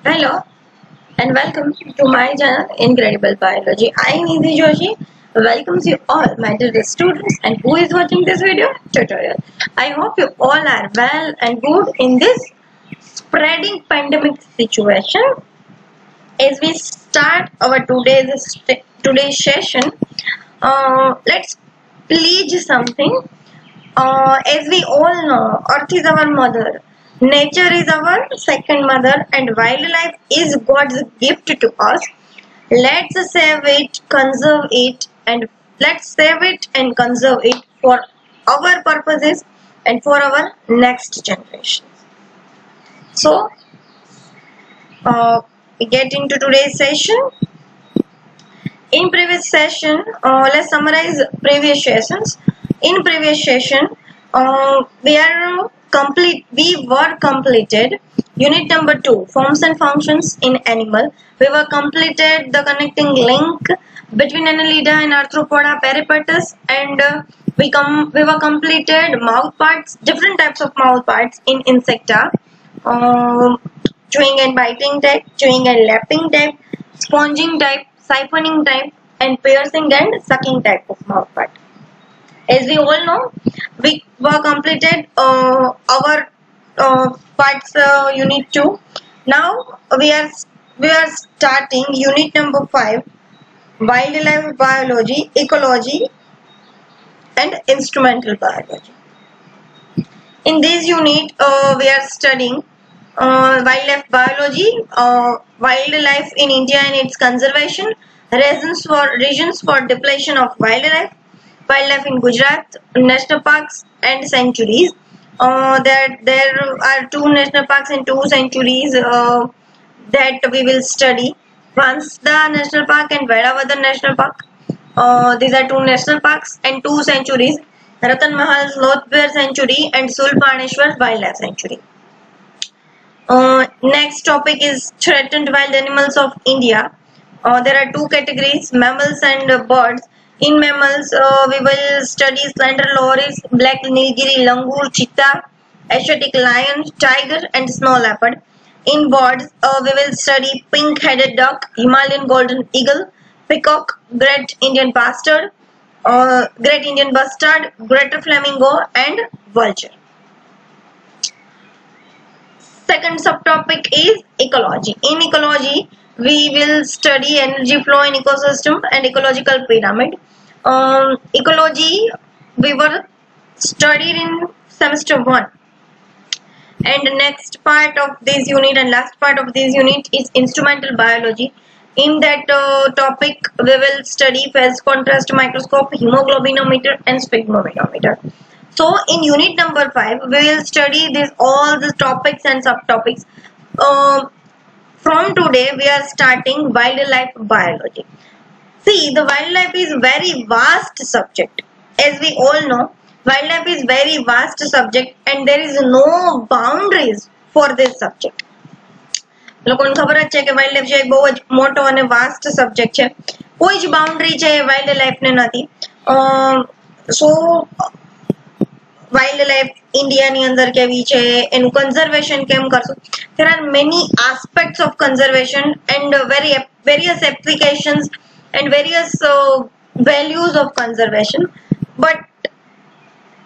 Hello and welcome to my channel Incredible Biology. I am Nidhi Joshi. Welcomes you all my dear students and who is watching this video tutorial. I hope you all are well and good in this spreading pandemic situation. As we start our today's session, let's pledge something. As we all know, Earth is our mother, nature is our second mother, and wildlife is God's gift to us. Let's save it, conserve it, and conserve it for our purposes and for our next generation. So, we get into today's session. In previous session, let's summarize previous sessions. In previous session, we were completed unit number 2, forms and functions in animal. We were completed the connecting link between Annelida and Arthropoda peripatus, and we were completed mouth parts, different types of mouth parts in insecta, chewing and biting type, chewing and lapping type, sponging type, siphoning type, and piercing and sucking type of mouth part. As we all know, we were completed our parts unit 2. Now we are starting unit number 5, wildlife biology, ecology, and instrumental biology. In this unit, we are studying wildlife biology, wildlife in India and its conservation, reasons for depletion of wildlife in Gujarat, national parks and sanctuaries. There are 2 national parks and 2 sanctuaries that we will study. Vansda National Park and Vedavada National Park. These are 2 national parks and 2 sanctuaries. Ratan Mahal's Lothbear Sanctuary and Sulpaneshwar Wildlife Sanctuary. Next topic is threatened wild animals of India. There are 2 categories, mammals and birds. In mammals, we will study slender loris, black nilgiri, langur, cheetah, Asiatic lion, tiger, and snow leopard. In birds, we will study pink-headed duck, Himalayan golden eagle, peacock, great Indian bustard, greater flamingo, and vulture. Second subtopic is ecology. In ecology, we will study energy flow in ecosystem and ecological pyramid. Ecology we were studied in semester 1, and next part of this unit and last part of this unit is instrumental biology. In that topic, we will study phase contrast microscope, hemoglobinometer, and sphygmomanometer. So in unit number 5, we will study all the topics and subtopics. From today, we are starting wildlife biology. See, the wildlife is very vast subject. As we all know, wildlife is very vast subject and there is no boundaries for this subject. લોકોને ખબર જ છે કે wildlife છે બહુ જ મોટો અને વાસ્ટ સબ્જેક્ટ છે. કોઈ જ બાઉન્ડરી છે વાઇલ્ડલાઇફ ને નથી. સો વાઇલ્ડલાઇફ ઇન્ડિયાની અંદર કેવી છે, એનું કન્ઝર્વેશન કેમ કરશું. There are many aspects of conservation and various applications and various values of conservation, but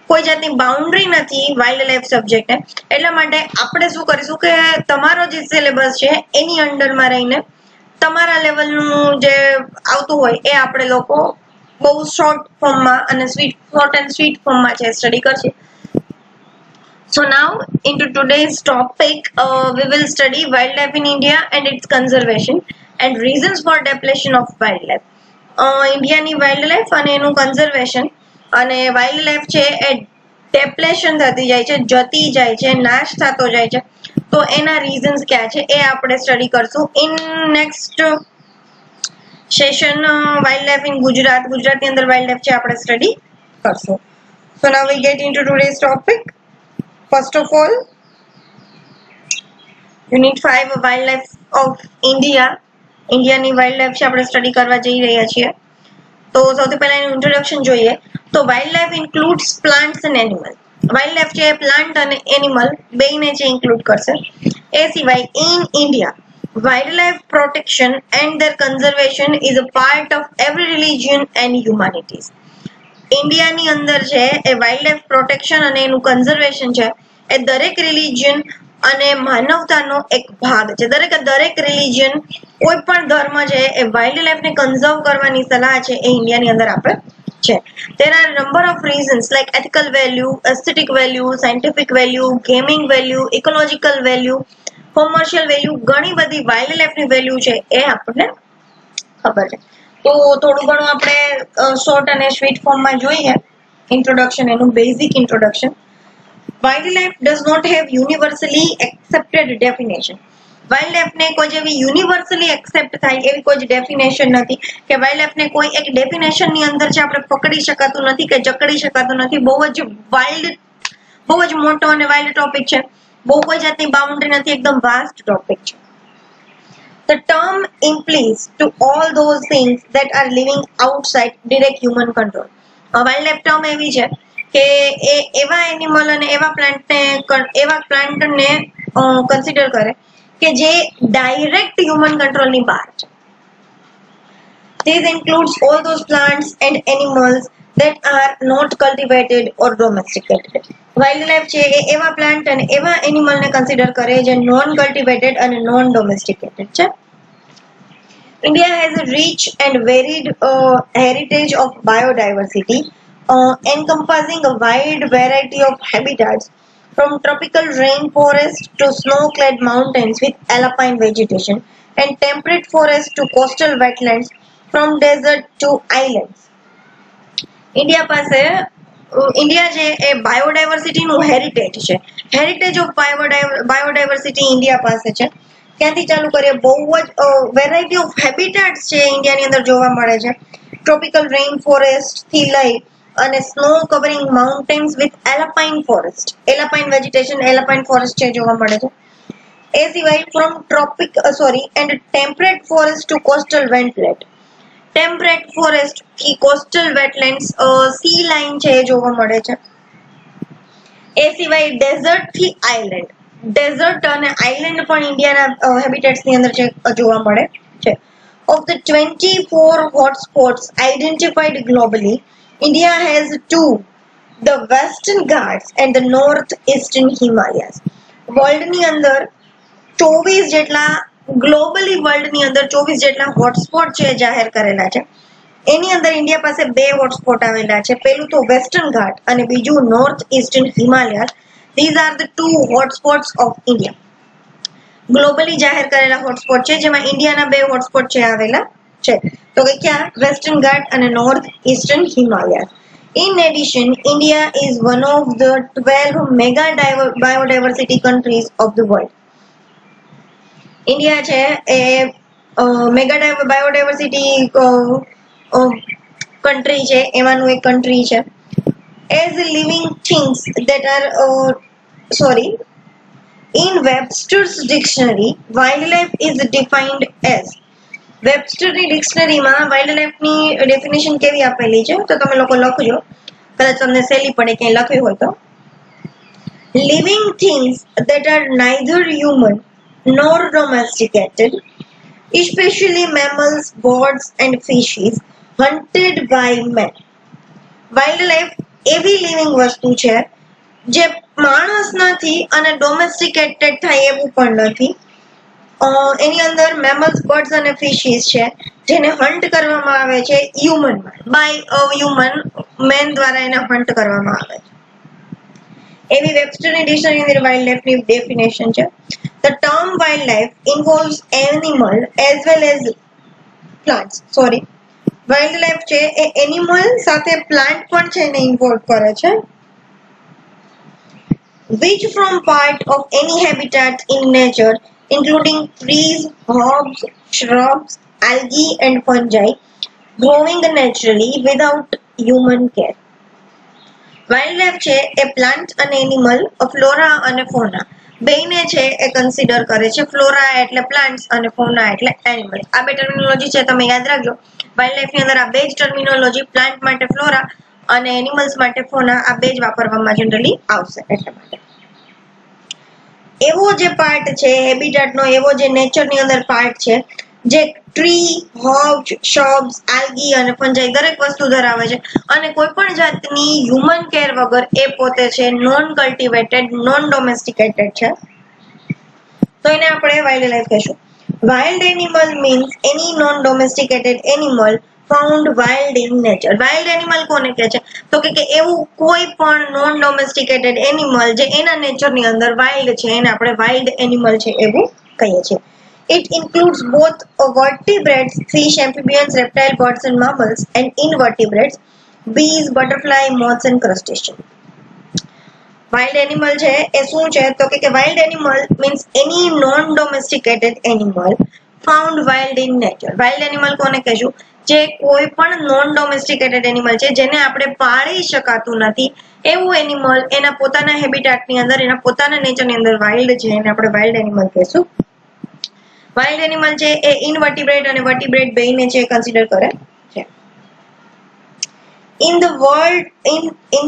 કોઈ જાતની બાઉન્ડરી નથી વાઇલ્ડ લાઈફ સબ્જેક્ટને. એટલા માટે આપણે શું કરીશું કે તમારો જે સિલેબસ છે એની અંડરમાં રહીને તમારા લેવલનું જે આવતું હોય એ આપણે લોકો બહુ શોર્ટ ફોર્મમાં અને શોર્ટ એન્ડ સ્વીટ ફોર્મમાં છે સ્ટડી કરશે. So now into today's topic, we will study wildlife in India and its conservation and reasons for depletion of wildlife. ઇન્ડિયાની વાઇલ્ડલાઇફ અને એનું કન્ઝર્વેશન. અને વાઇલ્ડલાઇફ છે એ ડેપ્લેશન થતી જાય છે, જતી જાય છે, નાશ થતો જાય છે. તો એના રીઝન્સ ક્યા છે એ આપણે સ્ટડી કરશું. In next session wildlife in ગુજરાતની અંદર વાઇલ્ડલાઇફ છે આપણે સ્ટડી કરશું. So now we get into today's topic. First of all, unit 5 wildlife of India. ઇન્ડિયાની વાઇલ્ડલાઇફ છે આપણે સ્ટડી કરવા જઈ રહ્યા છીએ. તો સૌથી પહેલા એનું ઇન્ટ્રોડક્શન જોઈએ. તો wildlife includes plants and animal. Wildlife છે પ્લાન્ટ અને એનિમલ બેયને છે ઇન્ક્લુડ કરશે. એ સિવાય in India wildlife protection and their conservation is a part of every religion and humanities. ઇન્ડિયાની અંદર છે એ વાઇલ્ડ લાઈફ પ્રોટેક્શન અને એનું કન્ઝર્વેશન છે એ દરેક રિલિજન અને માનવતાનો એક ભાગ છે. દરેક રિલિજન કોઈ પણ ધર્મ છે એ વાઇલ્ડ લાઈફને કન્ઝર્વ કરવાની સલાહ છે એ ઇન્ડિયાની અંદર આપે છે. There are number of reasons like ethical value, aesthetic value, scientific value, gaming value, ecological value, commercial value, ઘણી બધી વાઇલ્ડ લાઈફની વેલ્યુ છે એ આપણને ખબર છે. તો થોડું ઘણું આપણે શોર્ટ અને સ્વીટ ફોર્મમાં જોઈએ ઇન્ટ્રોડક્શન, એનું basic introduction. Wild life does not have universally accepted definition. Wild લાઈફને કોઈ જેવી યુનિવર્સલી એક્સેપ્ટ થાય એવી કોઈ જ ડેફિનેશન નથી કે વાઇલ્ડ લાઈફને કોઈ એક ડેફિનેશનની અંદર છે આપણે પકડી શકાતું નથી કે જકડી શકાતું નથી. બહુ જ મોટો અને વાઇલ્ડ ટોપિક છે. બહુ કોઈ જાતની બાઉન્ડ્રી નથી, એકદમ વાસ્ટ ટોપિક છે. The term implies to all those things that are living outside direct human control. Wild life term એવી છે કે એ એવા એનિમલ અને એવા પ્લાન્ટને કન્સિડર કરે કે જે ડાયરેક્ટ હ્યુમન કંટ્રોલની બહાર છે. This includes all those plants and animals that are not cultivated or domesticated. Wild life છે એ એવા પ્લાન્ટ અને એવા એનિમલને કન્સિડર કરે જે નોન કલ્ટિવેટેડ અને નોન ડોમેસ્ટિકેટેડ છે. India has a rich and varied heritage of biodiversity, encompassing a wide variety of habitats from tropical rainforest to snow-clad mountains with alpine vegetation and temperate forests to coastal wetlands from desert to islands. India જે એ બાયોડાયવર્સિટીનું heritage છે. Heritage of biodiversity India પાસે છે. ક્યાંથી ચાલુ કરીએ? બહુ જ variety of હેબિટેટ્સ છે ઇન્ડિયાની અંદર જોવા મળે છે. ટ્રોપિકલ રેઇન ફોરેસ્ટ થી લઈ અને snow covering mountains with alpine forest, alpine vegetation, alpine forest છે જોવા મળે છે. એ સિવાય from and temperate forest to coastal wetland. Temperate forest થી કોસ્ટલ વેટલેન્ડ્સ, સી લાઇન છે એ જોવા મળે છે. એ સિવાય ડેઝર્ટ થી આઇલેન્ડ, ડેઝર્ટ અને આઇલેન્ડ પણ ઇન્ડિયાના હેબિટેટ્સની અંદર જોવા મળે છે. Of the 24 hotspots identified globally, India has two, the Western Ghats and the Northeastern Himalayas. વર્લ્ડની અંદર 24 જેટલા ગ્લોબલી વર્લ્ડની અંદર 24 જેટલા હોટસ્પોટ છે જાહેર કરેલા છે. એની અંદર ઇન્ડિયા પાસે 2 હોટસ્પોટ આવેલા છે. પહેલું તો વેસ્ટર્ન ઘાટ અને બીજું north eastern Himalayas. These are the two hotspots of India. Globally જાહેર કરેલા હોટસ્પોટ છે જેમાં ઇન્ડિયાના 2 હોટસ્પોટ છે આવેલા છે. તો કે ક્યાં? વેસ્ટર્ન ઘાટ અને north eastern Himalayas. In addition, India is one of the 12 mega biodiversity countries of the world. India છે એ મેગા બાયોડાયવર્સિટી કન્ટ્રી છે, એમાંનું એક કન્ટ્રી છે. As living things that are in Webster's dictionary, wildlife is defined as. વેબસ્ટરની ડિક્શનરીમાં wild લાઈફની definition કેવી આપેલી છે તો તમે લોકો લખજો, કદાચ તમને સહેલી પડે ક્યાંય લખ્યું હોય તો. Living things that are neither human nor domesticated, especially mammals, birds and fishes hunted by man. Wild life એવી લિવિંગ વસ્તુ છે જે માણસ નથી અને ડોમેસ્ટિકેટેડ થાય એવું પણ નથી. એની અંદર મેમલ્સ, બર્ડ્સ અને ફિશીસ છે જેને હન્ટ કરવામાં આવે છે હ્યુમન મેન દ્વારા એને હન્ટ કરવામાં આવે છે. એવી વેબસ્ટરની ડિક્શનરીની અંદર વાઇલ્ડ લાઈફની ડેફિનેશન છે. The term wildlife involves animal as well as plants. Wild life છે એ એનિમલ સાથે પ્લાન્ટ પણ છે એને ઇન્વોલ્વ કરે છે. Which form part of any habitat in nature, including trees, herbs, shrubs, algae and fungi, growing naturally without human care. Wild life છે એ plant અને animal, flora અને ફોના બેયને છે એ કન્સિડર કરે છે. ફ્લોરા એટલે પ્લાન્ટ્સ અને ફોના એટલે એનિમલ. આ 2 ટર્મિનોલોજી છે, તમે યાદ રાખજો. વાઇલ્ડ લાઈફની અંદર આ 2 જ ટર્મિનોલોજી, પ્લાન્ટ માટે ફ્લોરા અને એનિમલ્સ માટે ફોના, આ 2 જ વાપરવામાં જનરલી આવશે એટલા માટે. એવો જે પાર્ટ છે હેબિટાટનો, એવો જે નેચરની અંદર પાર્ટ છે જે ટ્રી, હર્બ્સ, શબ્સ, આલ્ગી અને ફંજાઈ દરેક વસ્તુ ધરાવે છે અને કોઈ પણ જાતની હ્યુમન કેર વગર એ પોતે છે નોન કલ્ટિવેટેડ, નોન ડોમેસ્ટિકેટેડ છે. તો એને આપણે વાઇલ્ડ લાઈફ કહીશું. Wild animal means any non domesticated animal found wild in nature. Wild animal કોને કહે છે? તો કે એવું કોઈ પણ નોન ડોમેસ્ટિકેટેડ એનિમલ જે એના નેચરની અંદર વાઇલ્ડ છે એને આપણે વાઇલ્ડ એનિમલ છે એવું કહીએ છીએ. It includes both vertebrates, fish, amphibians, reptile, birds and mammals, and invertebrates, bees, butterfly, moths and crustaceans. Wild animal છે એ શું છે? તો કે wild animal means any non domesticated animal found wild in nature. Wild animal કોને કહેશું? જે કોઈ પણ નોન ડોમેસ્ટિકેટેડ એનિમલ છે જેને આપણે પાળી શકાતું નથી એવું એનિમલ એના પોતાના હેબિટાટની અંદર, એના પોતાના નેચરની અંદર વાઇલ્ડ છે એને આપણે વાઇલ્ડ એનિમલ કહીશું. વાઇલ્ડ એનિમલ છે એ ઇનવર્ટિબ્રેટ અને વર્ટિબ્રેટ બેયને છે કન્સિડર કરે છે. In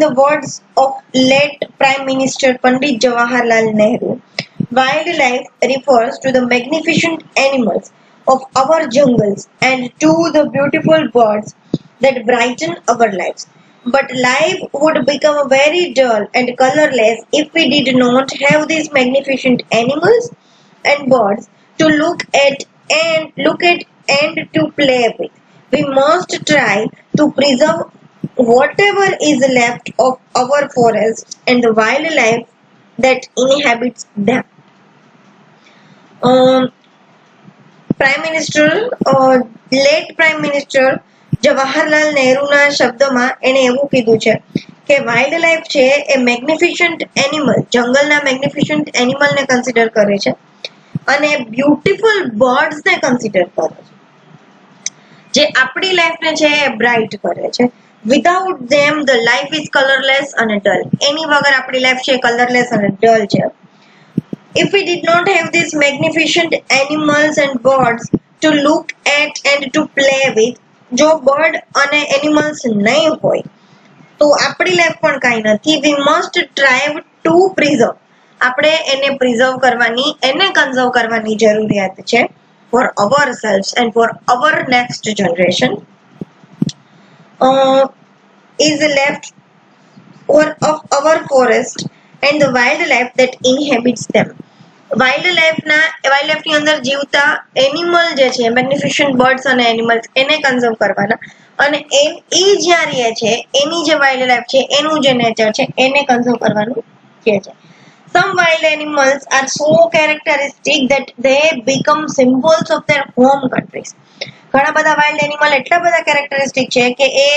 the words of late Prime Minister Pandit Jawaharlal Nehru, wildlife refers to the magnificent animals of our jungles and to the beautiful birds that brighten our lives. But life would become very dull and colorless if we did not have these magnificent animals and birds to look at and to play with. We must try to preserve whatever is left of our forests and the wildlife that inhabits them. Late prime minister Jawaharlal નહેરુના શબ્દોમાં એને એવું કીધું છે કે wild life છે એ મેગ્નિફિશન્ટ animal, જંગલના મેગ્નિફિશન્ટ એનિમલને consider કરે છે અને બ્યુટીફુલ બર્ડ્સને કન્સિડર કરે છે જે આપણી લાઈફને છે એ બ્રાઇટ કરે છે. Without them the life is colourless અને ડલ. એની વગર આપણી લાઈફ છે કલરલેસ અને ડલ છે. If we did not have these magnificent animals and birds to look at and to play with, જો બર્ડ અને એનિમલ્સ નહીં હોય તો આપણી લાઈફ પણ કાંઈ નથી. We must strive to preserve. આપણે એને પ્રિઝર્વ કરવાની, એને કન્ઝર્વ કરવાની જરૂરિયાત છે for ourselves and for our next generation. Is left of our forest and the wildlife that inhabits them. Wild લાઈફની અંદર જીવતા એનિમલ જે છે, મેગ્નિફિશન્ટ બર્ડ્સ અને એનિમલ્સ એને કન્ઝર્વ કરવાના અને એ જ્યાં રહે છે એની જે વાઇલ્ડ લાઈફ છે એનું જે નેચર છે એને કન્ઝર્વ કરવાનું કહે છે. Some wild animals are so characteristic that they become symbols of their home countries. ઘણા બધા વાઇલ્ડ એનિમલ એટલા બધા કેરેક્ટરિસ્ટિક છે કે એ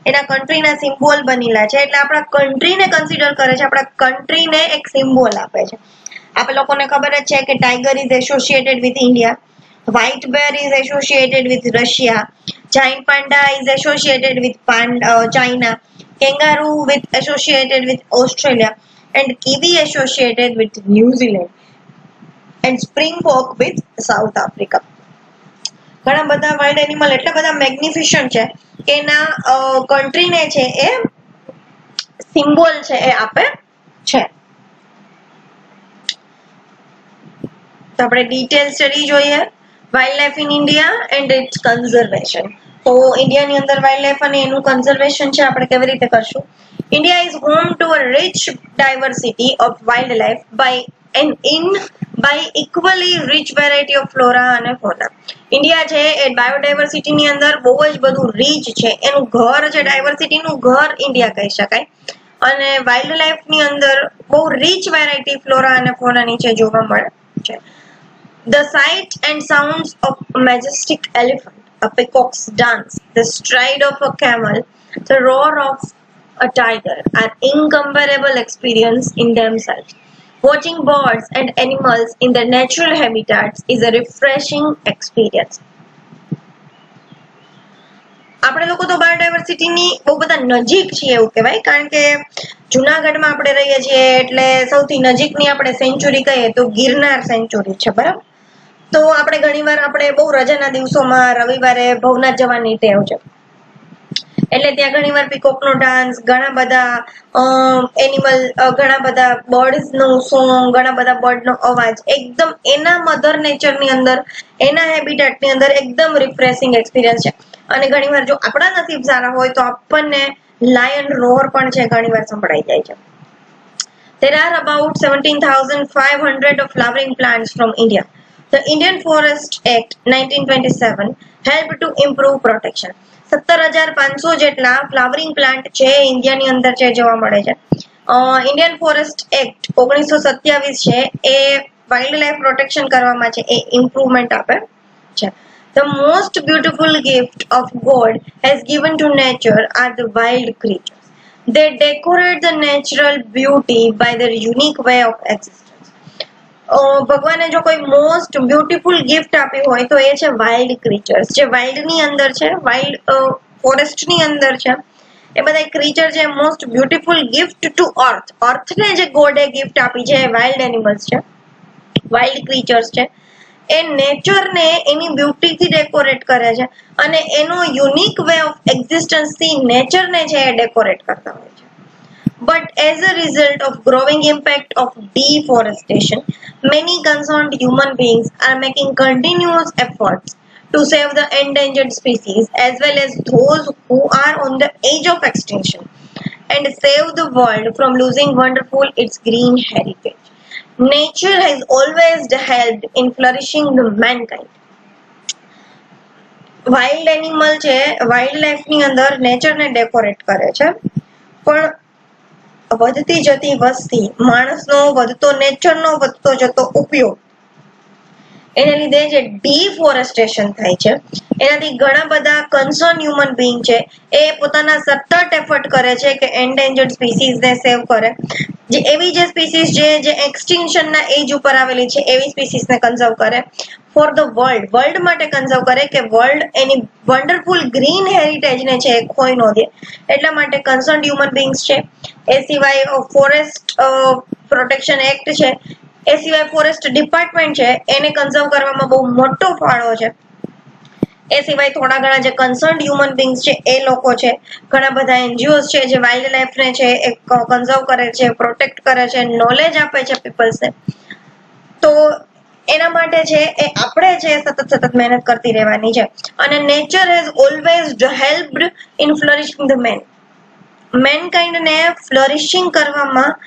એના કન્ટ્રીના સિમ્બોલ બનેલા છે, એટલે આપણા કન્ટ્રીને કન્સિડર કરે છે, આપણા કન્ટ્રીને એક સિમ્બોલ આપે છે. આપણે લોકોને ખબર જ છે કે tiger is associated with India, white bear is associated with Russia, giant panda is associated with China, kangaroo with associated with Australia and kiwi associated with New Zealand and springbok with South Africa. ઘણા બધા wild animal એટલા બધા મેગ્નિફિશન્ટ છે કે એના કન્ટ્રીને છે એ symbol છે એ આપે છે. તો આપણે ડિટેલ સ્ટડી જોઈએ wild life in India and its conservation. તો ઇન્ડિયાની અંદર વાઇલ્ડ લાઈફ અને એનું કન્ઝર્વેશન છે આપણે કેવી રીતે કરશું? India is home to a rich diversity of wildlife by equally rich variety of flora and fauna. India છે એ બાયોડાયવર્સિટી ની અંદર બહુ જ બધું રીચ છે, એનું ઘર છે, ડાયવર્સિટી નું ઘર ઇન્ડિયા કહી શકાય. અને વાઇલ્ડ લાઈફ ની અંદર બહુ રીચ વેરાયટી ફ્લોરા અને ફોના નીચે જોવા મળે છે. The sight and sounds of a majestic elephant, a peacock's dance, the stride of a camel, the roar of a tiger are incomparable experience in themselves. Watching birds and animals in their natural habitats is a refreshing experience. આપણે લોકો તો બાયોડાયવર્સિટીની બહુ બધા નજીક છીએ એવું કહેવાય, કારણ કે જુનાગઢમાં આપણે રહીએ છીએ એટલે સૌથી નજીકની આપણે સેન્ચુરી કહીએ તો ગિરનાર સેન્ચુરી છે, બરાબર? તો આપણે ઘણીવાર આપણે બહુ રજાના દિવસોમાં રવિવારે ભવનાથ જવાની ટેવ છે. એટલે ત્યાં ઘણીવાર પીકોકનો ડાન્સ, ઘણા બધા એનિમલ, ઘણા બધા બર્ડ્સનું સોંગ, ઘણા બધા બર્ડનો અવાજ એકદમ એના મધર નેચરની અંદર, એના હેબિટેટની અંદર એકદમ રિફ્રેશિંગ એક્સપિરિયન્સ છે. અને ઘણીવાર જો આપણા નસીબ સારા હોય તો આપણને લાયન રોર પણ છે ઘણીવાર સંભળાઈ જાય છે. There are about 17,500 of flowering plants from India. The Indian Forest Act 1927 helped to improve protection. 17,500 જેટલા ફ્લાવરિંગ પ્લાન્ટ છે ઇન્ડિયાની અંદર છે જોવા મળે છે. ઇન્ડિયન ફોરેસ્ટ એક્ટ 1927 છે એ વાઇલ્ડ લાઇફ પ્રોટેક્શન કરવામાં છે એ ઇમ્પ્રુવમેન્ટ આપે છે. The most beautiful gift of God has given to nature are the wild creatures. They decorate the natural beauty by their unique way of existence. ભગવાને જો કોઈ most beautiful gift આપી હોય તો એ છે વાઇલ્ડ ક્રીચર્સ, જે વાઇલ્ડ ની અંદર છે, વાઇલ્ડ ફોરેસ્ટ ની અંદર છે. એ બધા ક્રીચર છે most beautiful gift to earth. અર્થને જે ગોડે ગિફ્ટ આપી છે એ વાઇલ્ડ એનિમલ્સ છે, વાઇલ્ડ ક્રીચર્સ છે. એ નેચરને એની બ્યુટીથી ડેકોરેટ કરે છે અને એનો યુનિક વે ઓફ એક્ઝિસ્ટન્સથી નેચરને છે એ ડેકોરેટ કરતા હોય છે. But as a result of growing impact of deforestation, many concerned human beings are making continuous efforts to save the endangered species as well as those who are on the edge of extinction and save the world from losing wonderful its green heritage. Nature has always helped in flourishing the mankind. Wild animal છે, wild life ની અંદર nature ને decorate કરે છે, પણ વધતી જતી વસ્તી, માણસનો વધતો નેચરનો વધતો જતો ઉપયોગ, એને લીધે જે ડિફોરેસ્ટેશન થાય છે એનાથી ઘણા બધા કન્સર્ન હ્યુમન બીંગ છે એ પોતાના સતત એફર્ટ કરે છે કે એન્ડેન્જર્ડ સ્પીસીઝને સેવ કરે. જે એવી જે સ્પીસીઝ જે એક્સટિંક્શનના એજ ઉપર આવેલી છે એવી સ્પીસીઝને કન્ઝર્વ કરે. ફોર ધ વર્લ્ડ, વર્લ્ડ માટે કન્ઝર્વ કરે કે વર્લ્ડ એની વન્ડરફુલ ગ્રીન હેરિટેજને છે એ ખોઈ ન દે, એટલા માટે કન્સર્ન હ્યુમન બીંગ્સ છે. એ સિવાય ફોરેસ્ટ પ્રોટેક્શન એક્ટ છે, એ સિવાય ફોરેસ્ટ ડિપાર્ટમેન્ટ છે એને કન્ઝર્વ કરવામાં બહુ મોટો ફાળો છે. એ સિવાય થોડા ઘણા જે કન્સર્ન હ્યુમન બીંગ્સ છે એ લોકો છે, ઘણા બધા એનજીઓઝ છે જે વાઇલ્ડ લાઈફને છે એ કન્ઝર્વ કરે છે, પ્રોટેક્ટ કરે છે, નોલેજ આપે છે પીપલ્સને. તો એના માટે છે એ આપણે છે સતત મહેનત કરતી રહેવાની છે. અને nature has always helped in flourishing the મેનકાઇન્ડને ફ્લરિશિંગ કરવામાં,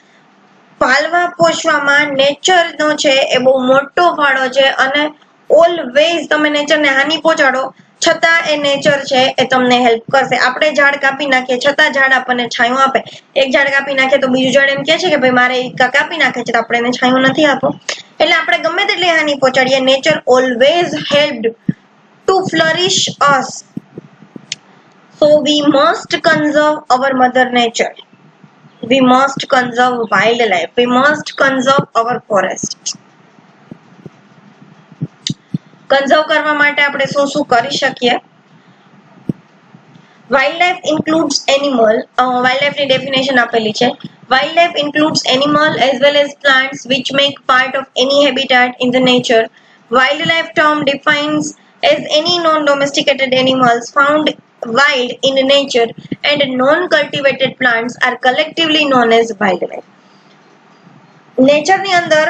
પાલવા પોષવામાં નેચરનો છે એ બહુ મોટો ફાળો છે. અને ઓલવેઝ તમે નેચરને હાનિ પહોંચાડો છતાં એ નેચર છે એ તમને હેલ્પ કરશે. આપણે ઝાડ કાપી નાખીએ છતાં ઝાડ આપણને છાંયો આપે. એક ઝાડ કાપી નાખીએ તો બીજું ઝાડ એમ કહે છે કે ભાઈ મારે કાપી નાખે છે તો આપણે એને છાંયો નથી આપો. એટલે આપણે ગમે તેટલી હાનિ પહોંચાડીએ, nature always helped to flourish us. So we must conserve our mother nature. We must conserve wildlife. We must conserve our forest. Conserve કરવા માટે આપણે શું શું કરી શકીએ? Wildlife includes animal. વાઇલ્ડલાઇફની ડેફિનેશન આપેલી છે. Wildlife includes animal as well as plants which make part of any habitat in the nature. Wildlife term defines as any non-domesticated animals found wild in nature and non-cultivated plants are collectively known as wildlife. નેચરની અંદર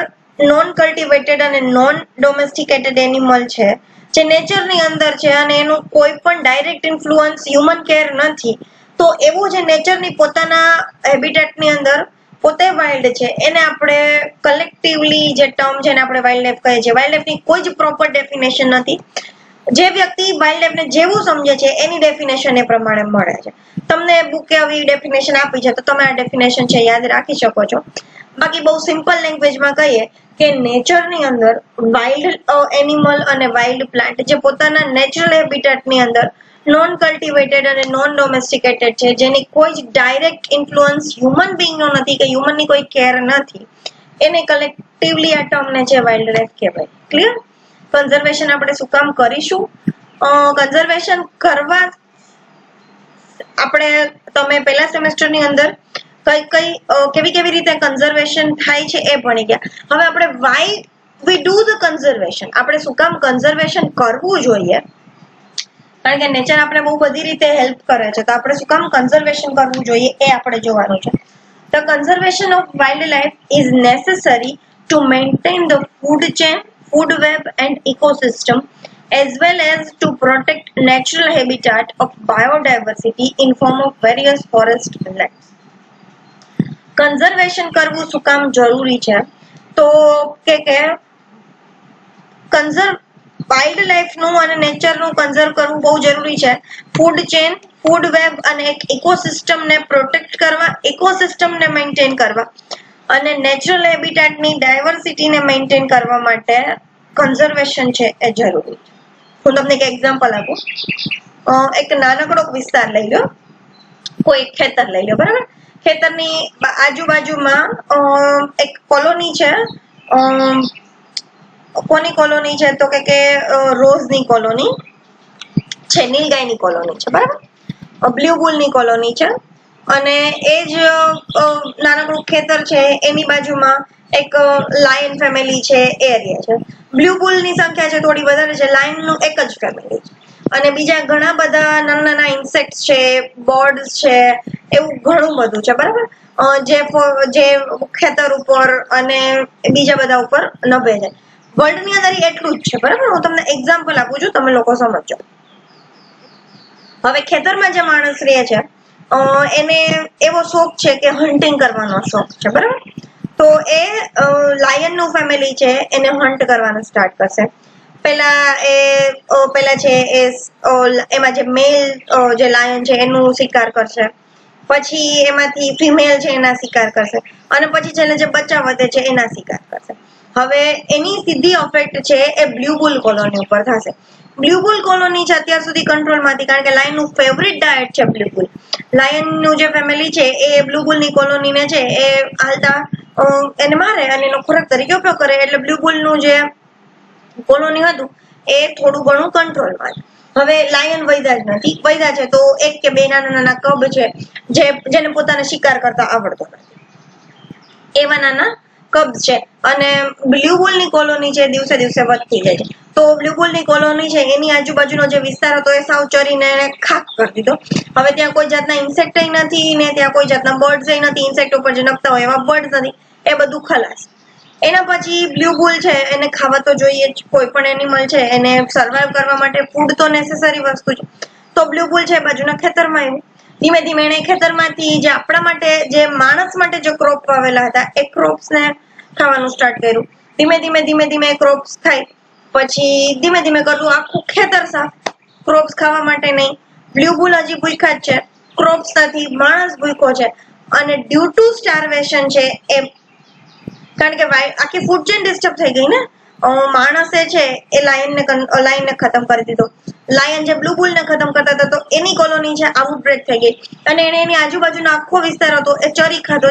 non cultivated અને non domesticated animal છે જે નેચરની અંદર છે અને એનું કોઈ પણ ડાયરેક્ટ ઇન્ફ્લુઅન્સ હ્યુમન કેર નથી, તો એવું જે નેચરની પોતાના હેબિટેટની અંદર પોતે વાઇલ્ડ છે એને આપણે કલેક્ટિવલી જે ટર્મ છે એને આપણે વાઇલ્ડ લાઈફ કહીએ છીએ. વાઇલ્ડ લાઈફની કોઈ જ પ્રોપર ડેફિનેશન નથી. જે વ્યક્તિ વાઇલ્ડ લાઈફને જેવું સમજે છે એની ડેફિનેશન એ પ્રમાણે મળે છે. તમને બુકે આવી ડેફિનેશન આપી છે તો તમે આ ડેફિનેશન છે યાદ રાખી શકો છો. બાકી બહુ સિમ્પલ લેંગ્વેજમાં કહીએ કે નેચરની અંદર વાઇલ્ડ એનિમલ અને વાઇલ્ડ પ્લાન્ટ જે પોતાના નેચરલ હેબિટેટની અંદર નોન કલ્ટિવેટેડ અને નોન ડોમેસ્ટિકેટેડ છે, જેની કોઈ જ ડાયરેક્ટ ઇન્ફ્લુઅન્સ હ્યુમન બીંગનો નથી કે હ્યુમનની કોઈ કેર નથી, એને કલેક્ટિવલી આ ટર્મને છે વાઇલ્ડ લાઈફ કહેવાય. ક્લિયર? કન્ઝર્વેશન આપણે શું કામ કરીશું? કન્ઝર્વેશન કરવા આપણે તમે પહેલા સેમેસ્ટરની અંદર કેવી રીતે કન્ઝર્વેશન થાય છે એ ભણી ગયા. હવે આપણે why we do the conservation, આપણે શું કામ કન્ઝર્વેશન કરવું જોઈએ કારણ કે નેચર આપણે બહુ બધી રીતે હેલ્પ કરે છે, તો આપણે શું કામ કન્ઝર્વેશન કરવું જોઈએ એ આપણે જોવાનું છે. The conservation of wildlife is necessary to maintain the food chain, food web and ecosystem, as well as to protect natural habitat of biodiversity in form of various forest lands. Conservation કરવું શું કામ જરૂરી છે? તો કે wild life નું અને nature નું કન્ઝર્વ કરવું બહુ જરૂરી છે. ફૂડ ચેન, ફૂડ વેબ અને એક ઇકોસિસ્ટમ ને પ્રોટેક્ટ કરવા, ઇકોસિસ્ટમ ને મેન્ટેન કરવા અને નેચરલ હેબિટાટ ની ડાયવર્સિટી ને મેન્ટેન કરવા માટે કન્ઝર્વેશન છે એ જરૂરી છે. હું તમને એક એક્ઝામ્પલ આપું. એક નાનકડો વિસ્તાર લઈ લો, કોઈ ખેતર લઈ લો, બરાબર? ખેતરની આજુબાજુમાં એક કોલોની છે. કોની કોલોની છે? તો કે રોઝની કોલોની છે, નીલગાયની કોલોની છે, બરાબર? બ્લુ બુલની કોલોની છે. અને એ જ નાનકડું ખેતર છે, એની બાજુમાં એક લાયન ફેમિલી છે, એરિયા છે. બ્લુ બુલની સંખ્યા છે થોડી વધારે છે, લાયનનું એક જ ફેમિલી છે. અને બીજા ઘણા બધા નાના નાના ઇન્સેક્ટ છે, બર્ડ્સ છે, એવું ઘણું બધું છે, બરાબર? જે ખેતર ઉપર અને બીજા બધા ઉપર નભે છે. વર્લ્ડ ની અંદર એટલું જ છે, બરાબર? હું તમને એક્ઝામ્પલ આપું છું, તમે લોકો સમજો. હવે ખેતરમાં જે માણસ રહે છે, એને એવો શોખ છે કે હન્ટિંગ કરવાનો શોખ છે, બરાબર? તો એ લાયન નું ફેમિલી છે, એને હન્ટ કરવાનું સ્ટાર્ટ કરશે. પેલા છે એમાં જે મેલ જે લાયન છે એનું શિકાર કરશે, પછી એમાંથી ફિમેલ છે એના શિકાર કરશે, અને પછી છેલ્લે જે બચ્ચા વધે છે એના શિકાર કરશે. હવે એની સીધી અફેક્ટ છે એ બ્લુ બુલ કોલોની ઉપર થશે. બ્લુ બુલ કોલોની છે અત્યાર સુધી કંટ્રોલમાંથી, કારણ કે લાયન નું ફેવરિટ ડાયટ છે બ્લુ બુલ. લાયન નું જે ફેમિલી છે એ બ્લુ બુલ ની કોલોની ને છે એ હાલતા એને મારે અને એનો ખોરાક તરીકે ઉપયોગ કરે, એટલે બ્લુ બુલ નું જે કોલોની હતું એ થોડું ઘણું કંટ્રોલમાં છે. હવે લાયન વધ્યા જ નથી, વધ્યા છે તો એક કે બે નાના નાના કબ છે જેને પોતાને શિકાર કરતા આવડતો નથી, એવા નાના કબ્સ છે. અને બ્લુ બુલ ની કોલોની છે દિવસે દિવસે વધતી જાય છે. તો બ્લુ બુલ ની કોલોની છે એની આજુબાજુનો જે વિસ્તાર હતો એ સાવ ચરીને ખાક કરી દીધો. હવે ત્યાં કોઈ જાતના ઇન્સેક્ટ નથી ને ત્યાં કોઈ જાતના બર્ડ્સ નથી, ઇન્સેક્ટ ઉપર જે નખતા હોય એવા બર્ડ્સ નથી, એ બધું ખલાસ. એના પછી બ્લુ બુલ છે એને ખાવા તો જોઈએ જ, કોઈ પણ એનિમલ છે એને સર્વાઈવ કરવા માટે ફૂડ તો નેસેસરી વસ્તુ છે. તો બ્લુ બુલ છે બાજુના ખેતરમાં આવ્યું. ધીમે ધીમે એને ખેતરમાંથી જે આપણા માટે, જે માણસ માટે જે ક્રોપ વાવેલા હતા એ ક્રોપ્સ ને ખાવાનું સ્ટાર્ટ કર્યું. ધીમે ધીમે ક્રોપ્સ થાય, પછી ધીમે ધીમે કરતું આખું ખેતર સાફ. ક્રોપ્સ ખાવા માટે નહીં, બ્લુ બુલ હજી ભૂખ્યા જ છે, ક્રોપ્સ નથી, માણસ ભૂખ્યો છે. અને ડ્યુ ટુ સ્ટાર્વેશન છે એ, કારણ કે આખી ફૂડ ચેન ડિસ્ટર્બ થઈ ગઈ ને. માણસે છે એ લાયનને ખતમ કરી દીધો. લાયન જે બ્લુ બુલ ને ખતમ કરતા હતા તો એની કોલોની છે આઉટબ્રેક થઈ ગઈ, અને એને એની આજુબાજુનો આખો વિસ્તાર હતો એ ચરી ખાધો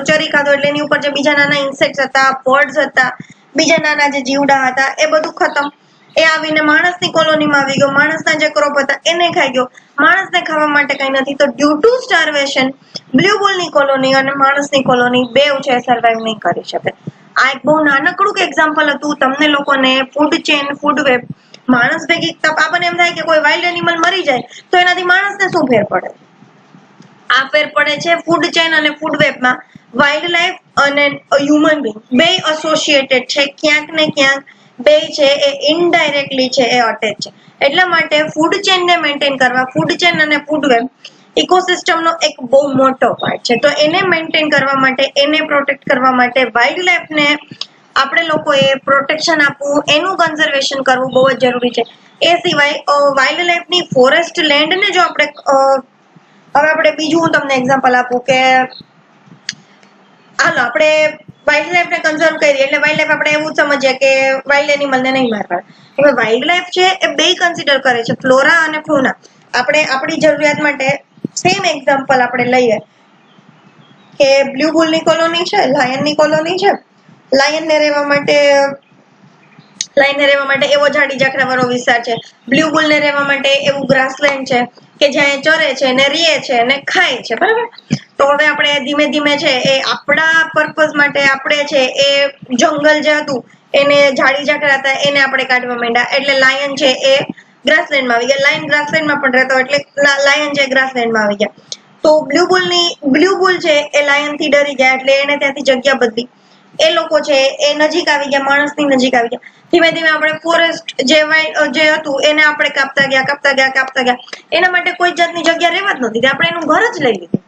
એટલે એની ઉપર જે બીજા નાના ઇન્સેક્ટ હતા, બર્ડ્સ હતા, બીજા નાના જે જીવડા હતા એ બધું ખતમ. એ આવીને માણસની કોલોનીમાં આવી ગયો, માણસના જે ક્રોપ હતા એને ખાઈ ગયો. માણસને ખાવા માટે કઈ નથી, તો ડ્યુ ટુ સ્ટાર્વેશન બ્લુ બુલની કોલોની અને માણસની કોલોની બેવ છે સર્વાઈવ નહીં કરી શકે. આ એક બહુ નાનકડું એક્ઝામ્પલ હતું તમને લોકોને ફૂડ ચેન, ફૂડ વેબ. માણસ ભેગી આપણને એમ થાય કે કોઈ વાઇલ્ડ એનિમલ મરી જાય તો એનાથી માણસને શું ફેર પડે? આ ફેર પડે છે ફૂડ ચેન અને ફૂડ વેબમાં. વાઇલ્ડ લાઈફ અને હ્યુમન બીંગ બે એસોસિએટેડ છે, ક્યાંક ને ક્યાંક બે છે એ ઇનડાયરેક્ટલી છે એ અટેચ છે. એટલા માટે ફૂડ ચેનને મેન્ટેન કરવા, ફૂડ ચેન અને ફૂડ વેબ ઇકોસિસ્ટમનો એક બહુ મોટો પાર્ટ છે. તો એને મેન્ટેન કરવા માટે, એને પ્રોટેક્ટ કરવા માટે વાઇલ્ડ લાઈફને આપણે લોકોએ પ્રોટેક્શન આપવું, એનું કન્ઝર્વેશન કરવું બહુ જ જરૂરી છે. એ સિવાય વાઇલ્ડ લાઈફની ફોરેસ્ટ લેન્ડને જો આપણે હવે બીજું હું તમને એક્ઝામ્પલ આપું કે હાલો આપણે વાઇલ્ડ લાઈફને કન્ઝર્વ કરીએ એટલે વાઇલ્ડ લાઈફ આપણે એવું સમજીએ કે વાઇલ્ડ એનિમલને નહીં મારવા. હવે વાઇલ્ડ લાઈફ છે એ બે કન્સિડર કરે છે, ફ્લોરા અને ફોના. આપણે આપણી જરૂરિયાત માટે સેમ એક્ઝામ્પલ આપણે લઈએ કે બ્લુ બુલની કોલોની છે, લાયનની કોલોની છે. લાયનને રહેવા માટે એવો ઝાડી ઝાકરા વાળો વિસ્તાર છે, બ્લુ બુલને રહેવા માટે એવું ગ્રાસલેન્ડ છે કે જ્યાં ચરે છે ને રીએ છે ને ખાય છે, બરાબર? તો હવે આપણે ધીમે ધીમે છે એ આપણા પર્પઝ માટે આપણે છે એ જંગલ જે હતું એને ઝાડી ઝાકરા હતા એને આપણે કાઢવા માંડ્યા, એટલે લાયન છે એ ગ્રાસલેન્ડ માં આવી ગયા. લાયન ગ્રાસલેન્ડ માં પણ રહેતો એટલે લાયન છે ગ્રાસલેન્ડ માં આવી ગયા. તો બ્લુ બુલ છે એ લાયન થી ડરી ગયા એટલે એને ત્યાંથી જગ્યા બદલી. એ લોકો છે એ નજીક આવી ગયા, માણસની નજીક આવી ગયા. ધીમે ધીમે આપણે ફોરેસ્ટ જે હતું એને આપણે કાપતા ગયા. એના માટે કોઈ જાતની જગ્યા રહેવા જ નથી, આપણે એનું ઘર જ લઈ લીધું.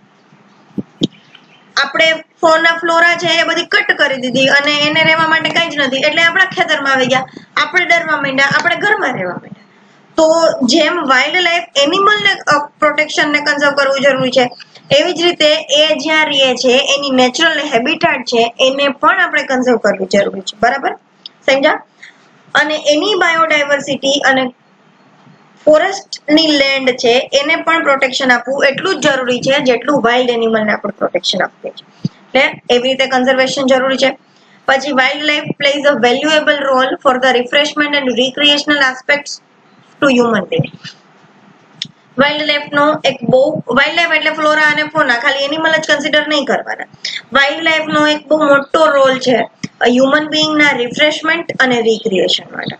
આપણે ફોના ફ્લોરા છે એ બધી કટ કરી દીધી અને એને રહેવા માટે કઈ જ નથી એટલે આપણા ખેતરમાં આવી ગયા, આપણે ડરવા માંડ્યા, આપણે ઘરમાં રહેવા માંડ્યા. તો જેમ વાઇલ્ડ લાઈફ એનિમલ ને પ્રોટેક્શન ને કન્ઝર્વ કરવું જરૂરી છે, એવી જ રીતે એ જ્યાં રહે છે એની નેચરલ હેબિટાટ છે એને પણ આપણે કન્ઝર્વ કરવું જરૂરી છે. બરાબર સમજ્યા? અને એની બાયોડાયવર્સિટી અને ફોરેસ્ટની લેન્ડ છે એને પણ પ્રોટેક્શન આપવું એટલું જ જરૂરી છે જેટલું વાઇલ્ડ એનિમલને આપણે પ્રોટેક્શન આપીએ છીએ. એટલે એવી રીતે કન્ઝર્વેશન જરૂરી છે. પછી wild life plays a valuable role for the refreshment and recreational aspects to human being. Wild life એટલે ફ્લોરા અને ફોના, ખાલી એનિમલ જ કન્સિડર નહીં કરવાના. વાઇલ્ડ લાઈફ નો એક બહુ મોટો રોલ છે હ્યુમન બીંગ ના રિફ્રેશમેન્ટ અને રિક્રિએશન માટે.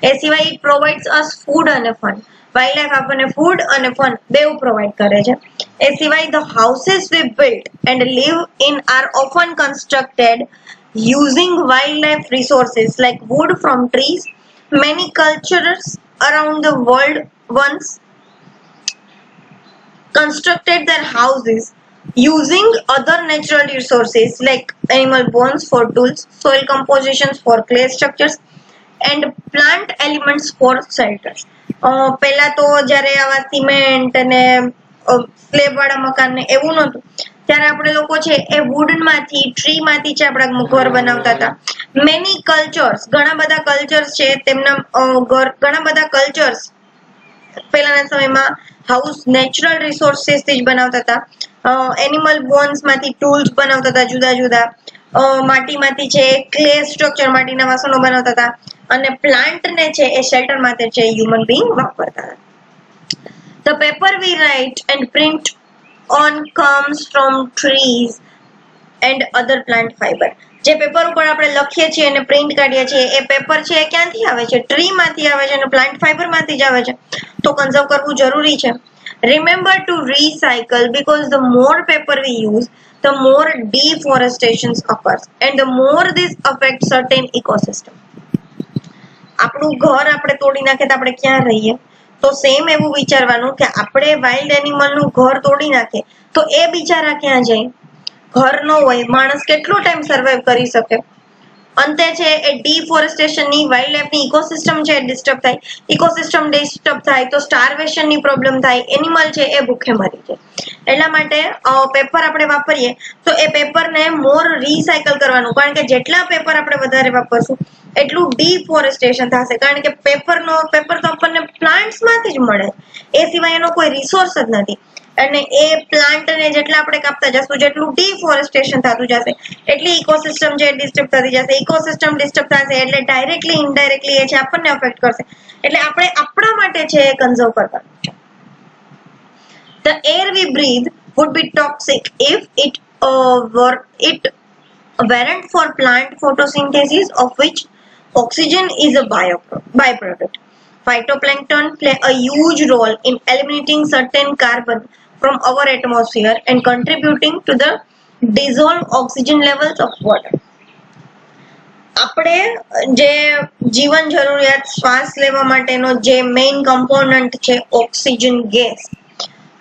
એ સિવાય ઇટ પ્રોવાઇડ્સ અસ ફૂડ અને ફન. વાઇલ્ડ લાઈફ આપણને ફૂડ અને ફન બેઉ પ્રોવાઇડ કરે છે. એ સિવાય the houses we build and live in are often constructed using wild life resources like wood from trees. Many cultures around the world once constructed their houses using other natural resources like animal bones for tools, soil compositions for clay structures and plant elements for shelters. પહેલા તો જ્યારે આવા cement અને slab વાળા મકાન ને એવું નહોતું ત્યારે આપણે લોકો છે એ વુડ માંથી, ટ્રી માંથી છે આપણા ઘર બનાવતા હતા. મેની કલ્ચર્સ, ઘણા બધા કલ્ચર્સ છે તેમના ઘણા બધા કલ્ચર્સ પહેલાના સમયમાં હાઉસ નેચરલ રિસોર્સિસ થી જ બનાવતા હતા. એનિમલ બોન્સ માંથી ટૂલ્સ બનાવતા હતા જુદા જુદા. માટીમાંથી છે ક્લે સ્ટ્રક્ચર, માટીના વાસણો બનાવતા હતા. અને પ્લાન્ટ ને છે એ શેલ્ટર માટે છે હ્યુમન બીંગ વાપરતા હતા. The paper we write and print on comes from trees and other plant fiber. જે પેપર ઉપર આપણે લખીએ છીએ અને પ્રિન્ટ કાઢીએ છીએ એ પેપર છે એ ક્યાંથી આવે છે? ટ્રી માંથી આવે છે અને પ્લાન્ટ ફાઈબર માંથી જ આવે છે. તો કન્ઝર્વ કરવું જરૂરી છે. Remember to recycle because the more paper we use, the more deforestation occurs and the more this affects certain ecosystem. આપણું ઘર આપણે તોડી નાખીએ તો આપણે ક્યાં રહીએ? તો સેમ એવું વિચારવાનું કે આપણે વાઇલ્ડ એનિમલ નું ઘર તોડી નાખીએ તો એ બિચારા ક્યાં જાય? ઘર ન હોય, માણસ કેટલો ટાઈમ સર્વાઈવ કરી શકે? અંતે છે એ ડિફોરેસ્ટેશન ની વાઇલ્ડ લાઈફ ની ઇકોસિસ્ટમ છે ડિસ્ટર્બ થાય. ઇકોસિસ્ટમ ડિસ્ટર્બ થાય તો સ્ટાર્વેશન ની પ્રોબ્લેમ થાય, એનિમલ છે એ ભૂખે મરી જાય. એટલા માટે પેપર આપણે વાપરીએ તો એ પેપરને મોર રિસાયકલ કરવાનું, કારણ કે જેટલા પેપર આપણે વધારે વાપરશું એટલું ડિફોરેસ્ટેશન થશે. કારણ કે પેપર તો આપણને પ્લાન્ટ્સ માંથી જ મળે, એ સિવાય એનો કોઈ રિસોર્સ જ નથી. અને એ પ્લાન્ટ ને જેટલા આપણે કાપતા જશું જેટલું ડિફોરેસ્ટેશન થતું જશે એટલી ઇકોસિસ્ટમ જે ડિસ્ટર્બ થતી જશે. ઇકોસિસ્ટમ ડિસ્ટર્બ થશે એટલે ડાયરેક્ટલી ઇનડાયરેક્ટલી એ છે આપણને અફેક્ટ કરશે. એટલે આપણે આપણા માટે છે એ કન્ઝર્વ કરવાનું છે. The air we breathe would be toxic if it weren't for plant photosynthesis, of which oxygen is a byproduct. Phytoplankton play a huge role in eliminating certain carbon from our atmosphere and contributing to the dissolved oxygen levels of water. આપણે જે જીવન જરૂરિયાત શ્વાસ લેવા માટેનો જે main component છે oxygen gas,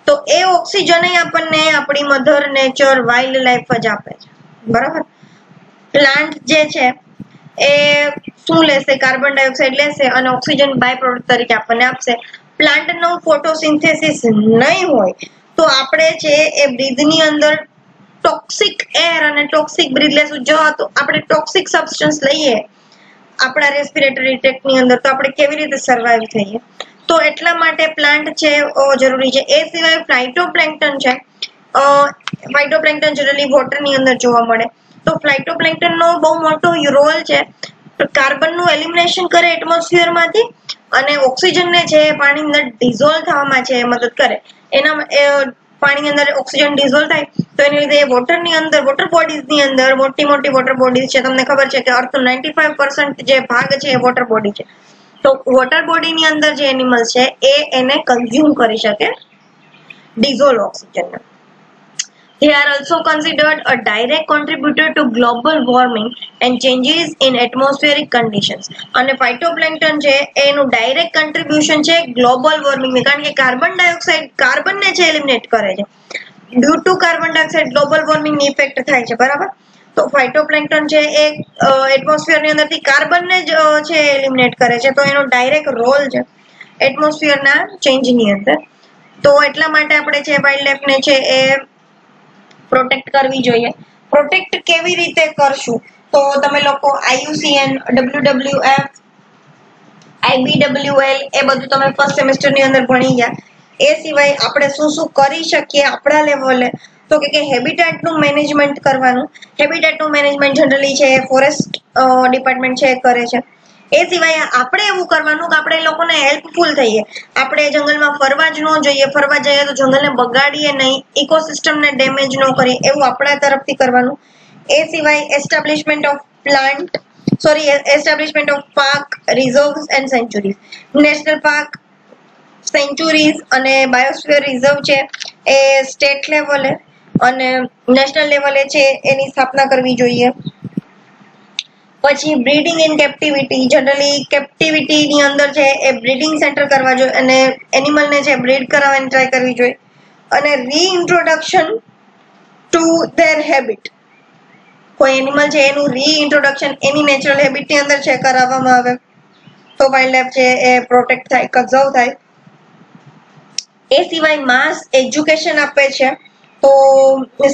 તો એ ઓક્સિજન આપણને આપણી મધર નેચર વાઇલ્ડ લાઈફ જ આપે છે. બરાબર? પ્લાન્ટ જે છે એ શું લેશે? કાર્બન ડાયોક્સાઇડ લેશે અને ઓક્સિજન બાય પ્રોડક્ટ તરીકે આપણને આપશે. પ્લાન્ટ નો ફોટોસિન્થેસિસ નહીં હોય તો આપણે છે એ બ્રીથ ની અંદર ટોક્સિક એર અને ટોક્સિક બ્રીથ લેશું. જો તો આપણે ટોક્સિક સબસ્ટન્સ લઈએ આપણા રેસ્પિરેટરી ટ્રેક્ટ ની અંદર તો આપણે કેવી રીતે સર્વાઈવ થઈએ? તો એટલા માટે પ્લાન્ટ છે જરૂરી છે. એ સિવાય ફાઇટોપ્લેન્કટન છે. ફાઇટોપ્લેન્કટન જનરલી વોટર ની અંદર જોવા મળે. તો ફાઇટોપ્લેન્કટન નો બહુ મોટો રોલ છે. કાર્બન નું એલિમિનેશન કરે એટમોસ્ફિયર માંથી અને ઓક્સિજન ને છે પાણી અંદર ડિઝોલ્વ થવામાં છે મદદ કરે. એના પાણી અંદર ઓક્સિજન ડિઝોલ્વ થાય તો એની લીધે વોટર ની અંદર, વોટર બોડીઝ ની અંદર મોટી મોટી વોટર બોડીઝ છે. તમને ખબર છે કે અર્થ 95% જે ભાગ છે એ વોટર બોડી છે. તો વોટર બોડીની અંદર જે એનિમલ્સ છે એ એને કન્ઝ્યુમ કરી શકે dissolved oxygen. They are also considered a direct contributor to global warming and changes in atmospheric conditions. અને phytoplankton છે એનું ડાયરેક્ટ કન્ટ્રીબ્યુશન છે ગ્લોબલ વોર્મિંગ ને, કારણ કે કાર્બન ડાયોક્સાઇડ કાર્બનને છે એલિમિનેટ કરે છે. Due to carbon dioxide global warming ની ઇફેક્ટ થાય છે, બરાબર. તો ફાઇટોપ્લેન્કટન છે એ એટમોસ્ફિયર ની અંદરથી કાર્બનને જ છે એલિમિનેટ કરે છે, તો એનો ડાયરેક્ટ રોલ છે એટમોસ્ફિયરના ચેન્જની અંદર. તો એટલા માટે આપણે છે વાઇલ્ડ લાઈફને છે એ પ્રોટેક્ટ કરવી જોઈએ. પ્રોટેક્ટ કેવી રીતે કરશું? તો તમે લોકો IUCN, WWF, IBWL એ બધું તમે ફર્સ્ટ સેમેસ્ટરની અંદર ભણી ગયા. એ સિવાય આપણે શું શું કરી શકીએ આપણા લેવલે, તો કે હેબિટેટનું મેનેજમેન્ટ કરવાનું. હેબિટેટનું મેનેજમેન્ટ જનરલી છે ફોરેસ્ટ ડિપાર્ટમેન્ટ છે કરે છે. એ સિવાય આપણે એવું કરવાનું કે આપણે એ લોકોને હેલ્પફુલ થઈએ. આપણે જંગલમાં ફરવા જ ન જોઈએ, ફરવા જઈએ તો જંગલને બગાડીએ નહીં, ઇકોસિસ્ટમને ડેમેજ ન કરીએ, એવું આપણા તરફથી કરવાનું. એ સિવાય establishment of park, reserves and sanctuaries. National park, sanctuaries અને બાયોસ્ફિયર રિઝર્વ છે એ સ્ટેટ લેવલે અને નેશનલ લેવલે છે એની સ્થાપના કરવી જોઈએ. પછી બ્રીડિંગ ઇન કેપ્ટિવિટી, જનરલી કેપ્ટિવિટીની અંદર છે એ બ્રીડિંગ સેન્ટર કરવા જોઈએ અને એનિમલને છે બ્રીડ કરાવવાની ટ્રાય કરવી જોઈએ. અને રીઇન્ટ્રોડક્શન ટુ ધેર હેબિટ, કોઈ એનિમલ છે એનું રીઇન્ટ્રોડક્શન એની નેચરલ હેબિટની અંદર છે કરાવવામાં આવે તો વાઇલ્ડ લાઈફ છે એ પ્રોટેક્ટ થાય, કન્ઝર્વ થાય. એ સિવાય માસ એજ્યુકેશન આપે છે. તો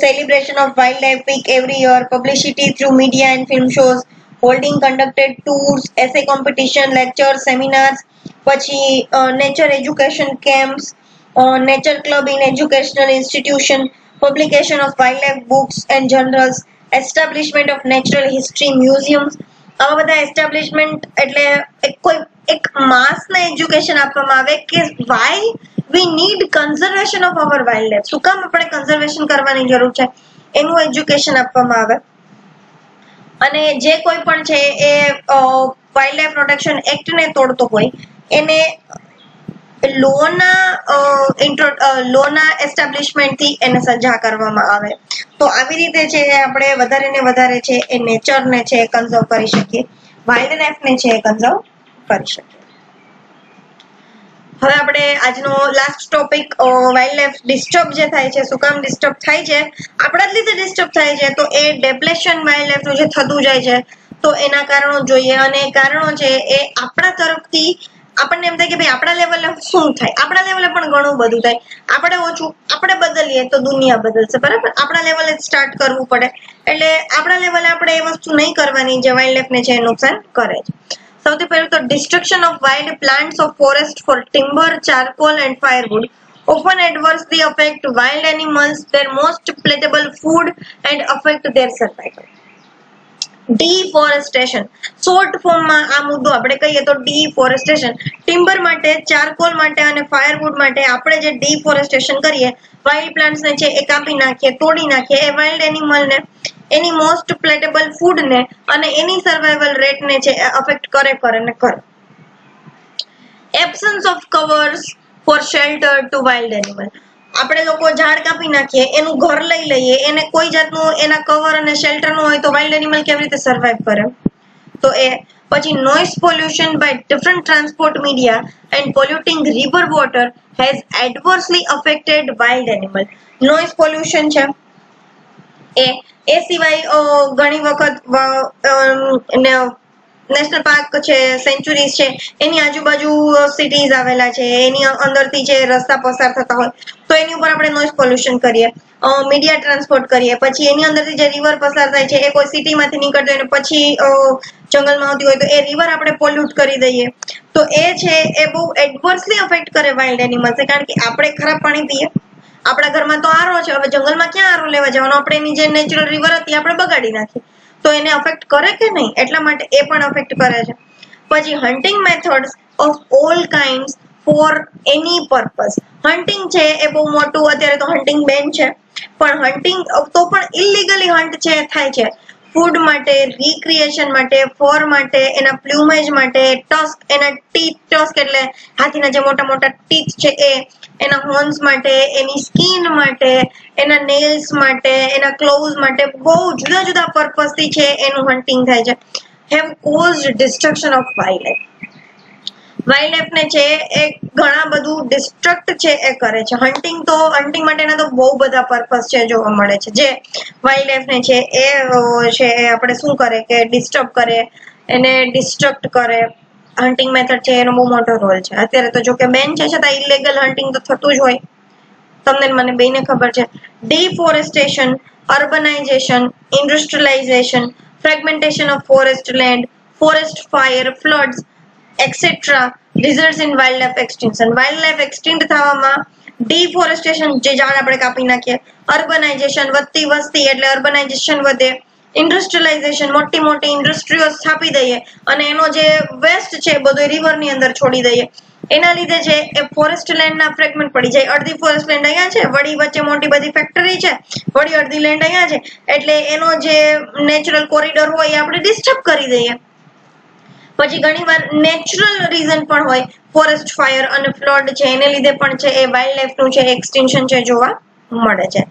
celebration of wild life week every year, publicity through media and film shows, holding conducted tours, essay competition, lecture, seminars, પછી nature education camps, nature club in educational institution, publication of wild life books and journals, establishment of natural history museums. આવા બધા establishment એટલે એક માસને education આપવામાં આવે કે why we need conservation of our wild life, શું કામ આપણે કન્ઝર્વેશન કરવાની જરૂર છે એનું એજ્યુકેશન આપવામાં આવે. અને જે કોઈ પણ છે એ વાઇલ્ડ લાઈફ પ્રોટેક્શન એક્ટને તોડતો હોય એને લોના એસ્ટાબ્લિશમેન્ટથી એને સજા કરવામાં આવે. તો આવી રીતે છે આપણે વધારે ને વધારે છે એ નેચરને છે કન્ઝર્વ કરી શકીએ, વાઇલ્ડ લાઈફને છે કન્ઝર્વ કરી શકીએ. હવે આપણે આજનો last topic wild life disturb જે થાય છે, શું કામ ડિસ્ટર્બ થાય છે, આપણા જ લીધે ડિસ્ટર્બ થાય છે, તો એ ડેપ્લેશન વાઇલ્ડ લાઈફનું જે થતું જાય છે તો એના કારણો જોઈએ. અને કારણો છે એ આપણા તરફથી આપણને એમ થાય કે ભાઈ આપણા લેવલે શું થાય, આપણા લેવલે પણ ઘણું બધું થાય. આપણે બદલીએ તો દુનિયા બદલશે, બરાબર. આપણા લેવલે સ્ટાર્ટ કરવું પડે. એટલે આપણા લેવલે આપણે એ વસ્તુ નહીં કરવાની જે વાઇલ્ડ લાઈફને છે નુકસાન કરે છે. સૌથી પહેલું તો destruction of wild plants of forest four timber, charcoal and firewood often adversely affect wild animals, their most palatable food and affect their survival. Deforestation short ફોર્મમાં આ મુદ્દો આપણે કહીએ તો ડિફોરેસ્ટેશન. ટિમ્બર માટે, ચારકોલ માટે અને ફાયરવુડ માટે આપણે જે ડિફોરેસ્ટેશન કરીએ, વાઇલ્ડ પ્લાન્ટ્સને છે એ કાપી નાખીએ, તોડી નાખીએ, એ વાઇલ્ડ એનિમલને એની મોસ્ટ પ્લેટેબલ ફૂડને અને એની સર્વાઇવલ રેટને છે અફેક્ટ કરે. Absence of covers for shelter to wild animal, આપણે લોકો ઝાડ કાપી નાખીએ, એનું ઘર લઈ લઈએ, એને કોઈ જાતનું એના કવર અને શેલ્ટર નું હોય તો વાઇલ્ડ એનિમલ કેવી રીતે સર્વાઇવ કરે. તો એ પછી noise pollution by different transport media and polluting river water has adversely affected wild animal. Noise pollution છે એ સિવાય ઘણી વખત નેશનલ પાર્ક છે, સેન્ચુરીઝ છે, એની આજુબાજુ સિટીઝ આવેલા છે, એની અંદરથી જે રસ્તા પસાર થતા હોય તો એની ઉપર આપણે નોઇઝ પોલ્યુશન કરીએ, મીડિયા ટ્રાન્સપોર્ટ કરીએ, પછી એની અંદરથી જે રિવર પસાર થાય છે એ કોઈ સિટીમાંથી નીકળતી હોય પછી જંગલમાં આવતી હોય તો એ રિવર આપણે પોલ્યુટ કરી દઈએ તો એ છે એ બહુ એડવર્સલી અફેક્ટ કરે વાઇલ્ડ એનિમલ્સ. કારણ કે આપણે ખરાબ પાણી પીએ, આપણા ઘરમાં તો આરો છે, હવે જંગલમાં ક્યાં આરો લેવા જવાનો, આપણે એની જે નેચરલ રિવર હતી આપણે બગાડી નાખી તો એને અફેક્ટ કરે કે નહીં, એટલા માટે એ પણ અફેક્ટ કરે છે. પછી hunting methods of all kinds for any purpose. Hunting છે એ બહુ મોટું, અત્યારે તો હન્ટિંગ બેન છે, પણ હન્ટિંગ તો પણ ઇલીગલી હન્ટ છે થાય છે ફૂડ માટે, રિક્રિએશન માટે, ફોર માટે, એના પ્લ્યુમેજ માટે, ટસ્ક એના ટીથ, ટસ્ક એટલે હાથીના જે મોટા મોટા ટીથ છે એ, એના હોર્ન્સ માટે, એની સ્કિન માટે, એના નેલ્સ માટે, એના ક્લોવ્સ માટે, બહુ જુદા જુદા પર્પઝથી છે એનું હન્ટિંગ થાય છે. Have caused destruction of wild life ને છે એ ઘણા બધું ડિસ્ટ્રક્ટ છે એ કરે છે. હન્ટિંગ માટેના તો બહુ બધા પર્પઝ છે જોવા મળે છે. જે વાઇલ્ડ લાઈફ ને છે એ આપણે શું કરે કે ડિસ્ટર્બ કરે, એને ડિસ્ટ્રક્ટ કરે. હન્ટિંગ મેથડ છે એનો બહુ મોટો રોલ છે. અત્યારે તો જો કે બેન છે છતાં ઇલીગલ હન્ટિંગ તો થતું જ હોય, તમને મને બેને ખબર છે. Deforestation, urbanisation, industrialisation, fragmentation of forest land, forest fire, floods, etc. results in wildlife extinction. wildlife extinct થવામાં ડિફોરેસ્ટેશન, જે ઝાડ આપણે કાપી નાખીએ, અર્બનાઇઝેશન, વધતી વસ્તી એટલે અર્બનાઇઝેશન વધે, ઇન્ડસ્ટ્રીયલાઇઝેશન, મોટી મોટી ઇન્ડસ્ટ્રીઓ સ્થાપી દઈએ અને એનો જે વેસ્ટ છે બધો રિવરની અંદર છોડી દઈએ, એના લીધે છે એ ફોરેસ્ટ લેન્ડ ના ફ્રેગમેન્ટ પડી જાય. અડધી ફોરેસ્ટ લેન્ડ અહીંયા છે, વળી વચ્ચે મોટી બધી ફેક્ટરી છે, વળી અડધી લેન્ડ અહીંયા છે, એટલે એનો જે નેચરલ કોરિડોર હોય એ આપણે ડિસ્ટર્બ કરી દઈએ. પછી ઘણીવાર નેચરલ રીઝન પણ હોય, ફોરેસ્ટ ફાયર અને ફ્લડ છે એને લીધે પણ છે એ વાઇલ્ડ લાઈફ નું છે એક્સટિન્ક્શન છે જોવા મળે છે.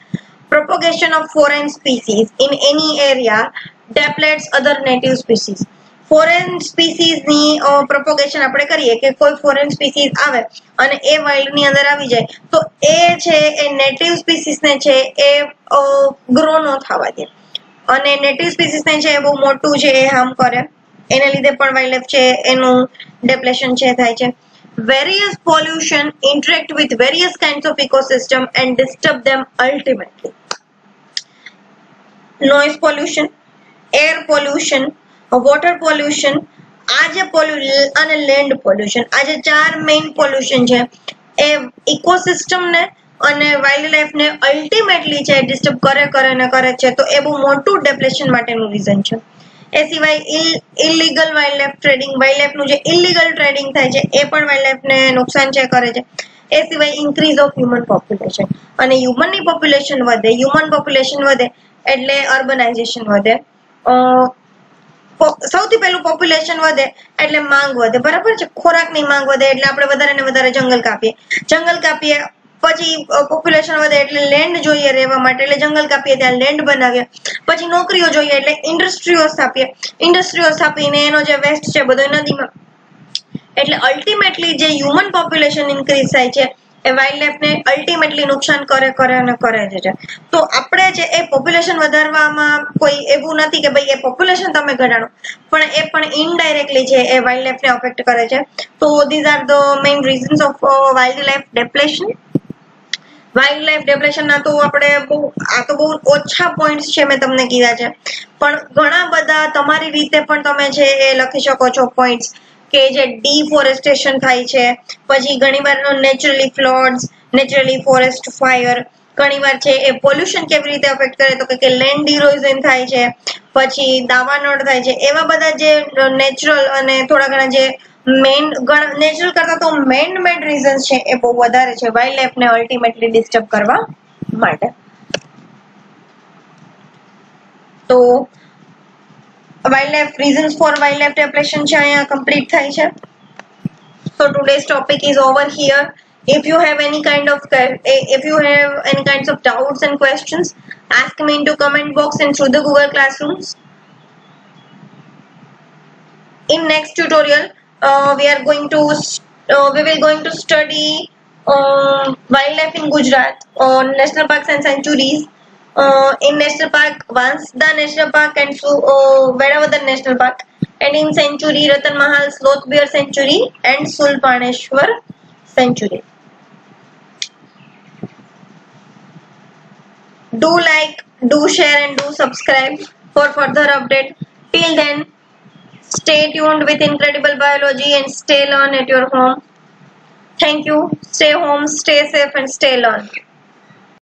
Propagation of foreign species in any area depletes other native species. Foreign species ની પ્રોપોગેશન આપણે કરીએ કે કોઈ ફોરેન સ્પીસીઝ આવે અને એ વાઇલ્ડ ની અંદર આવી જાય તો એ છે એ નેટિવ સ્પીસીઝ ને છે એ ગ્રો ન થવા દે અને નેટિવ સ્પીસીઝ ને છે એ બહુ મોટું છે એ હાર્મ કરે. એના લીધે પણ વાઇલ્ડલાઇફ છે એનું ડેપ્લેશન છે થાય છે. Various pollution interact with various kinds of ecosystem and disturb them ultimately. Noise pollution, air pollution, water pollution, આ જે અને લેન્ડ પોલ્યુશન, આ જે ચાર મેઇન પોલ્યુશન છે એ ઇકોસિસ્ટમ ને અને વાઇલ્ડ લાઈફ ને અલ્ટિમેટલી છે ડિસ્ટર્બ કરે છે. તો એ બહુ મોટું ડેપ્લેશન માટેનું રીઝન છે. એ સિવાય illegal wild life trading, wild life નું જે ઇલીગલ ટ્રેડિંગ થાય છે એ પણ વાઇલ્ડ લાઈફ ને નુકસાન છે કરે છે. એ સિવાય ઇન્ક્રીઝ ઓફ હ્યુમન પોપ્યુલેશન, અને હ્યુમનની પોપ્યુલેશન વધે, હ્યુમન પોપ્યુલેશન વધે એટલે અર્બનાઇઝેશન વધે. સૌથી પહેલું પોપ્યુલેશન વધે એટલે માંગ વધે, બરાબર છે. ખોરાકની માંગ વધે એટલે આપણે વધારે ને વધારે જંગલ કાપીએ, પછી પોપ્યુલેશન વધે એટલે લેન્ડ જોઈએ રહેવા માટે, એટલે જંગલ કાપીએ ત્યાં લેન્ડ બનાવીએ. પછી નોકરીઓ જોઈએ એટલે ઇન્ડસ્ટ્રીઓ સ્થાપીને એનો જે વેસ્ટ છે બધો નદીમાં, એટલે અલ્ટિમેટલી જે હ્યુમન પોપ્યુલેશન ઇન્ક્રીઝ થાય છે એ વાઇલ્ડ લાઈફ ને અલ્ટિમેટલી નુકસાન કરે છે. તો આપણે જે એ પોપ્યુલેશન વધારવામાં કોઈ એવું નથી કે ભાઈ એ પોપ્યુલેશન તમે ઘટાડો, પણ એ પણ ઇનડાયરેક્ટલી છે એ વાઇલ્ડ લાઈફ ને અફેક્ટ કરે છે. તો these are the main reasons of wild life depletion. Wild life depletion ના તો આપણે બહુ ઓછા પોઈન્ટ્સ છે મેં તમને કીધા છે, પણ ઘણા બધા તમારી રીતે પણ તમે છે એ લખી શકો છો પોઈન્ટ્સ કે જે ડિફોરેસ્ટેશન થાય છે, પછી ઘણીવાર naturally floods, naturally forest fire, ઘણીવાર છે એ પોલ્યુશન કેવી રીતે અફેક્ટ કરે તો કે લેન્ડ ઇરોઝન થાય છે, પછી દાવાનળ થાય છે. એવા બધા જે નેચરલ અને થોડા ઘણા જે નેચરલ કરતા તો મેડ રીઝન્સ છે એ બહુ વધારે છે વાઇલ્ડ લાઈફ ને અલ્ટિમેટલી ડિસ્ટર્બ કરવા માટે. તો wildlife reasons for wildlife depletion છે અહીંયા complete થાય છે. So today's topic is over here. If you have any kinds of doubts and questions, ask me into comment box and through the Google Classrooms. In next tutorial, we will going to study wildlife in Gujarat, national parks and sanctuaries. In national park, Vansda National Park and Vedavadar National Park, and in sanctuary, Ratan Mahal Sloth Bear Sanctuary and Sulpaneshwar Sanctuary. Do like, do share and do subscribe for further update. Till then, stay tuned with Incredible Biology and stay learn at your home. Thank you. Stay home, stay safe and stay learn.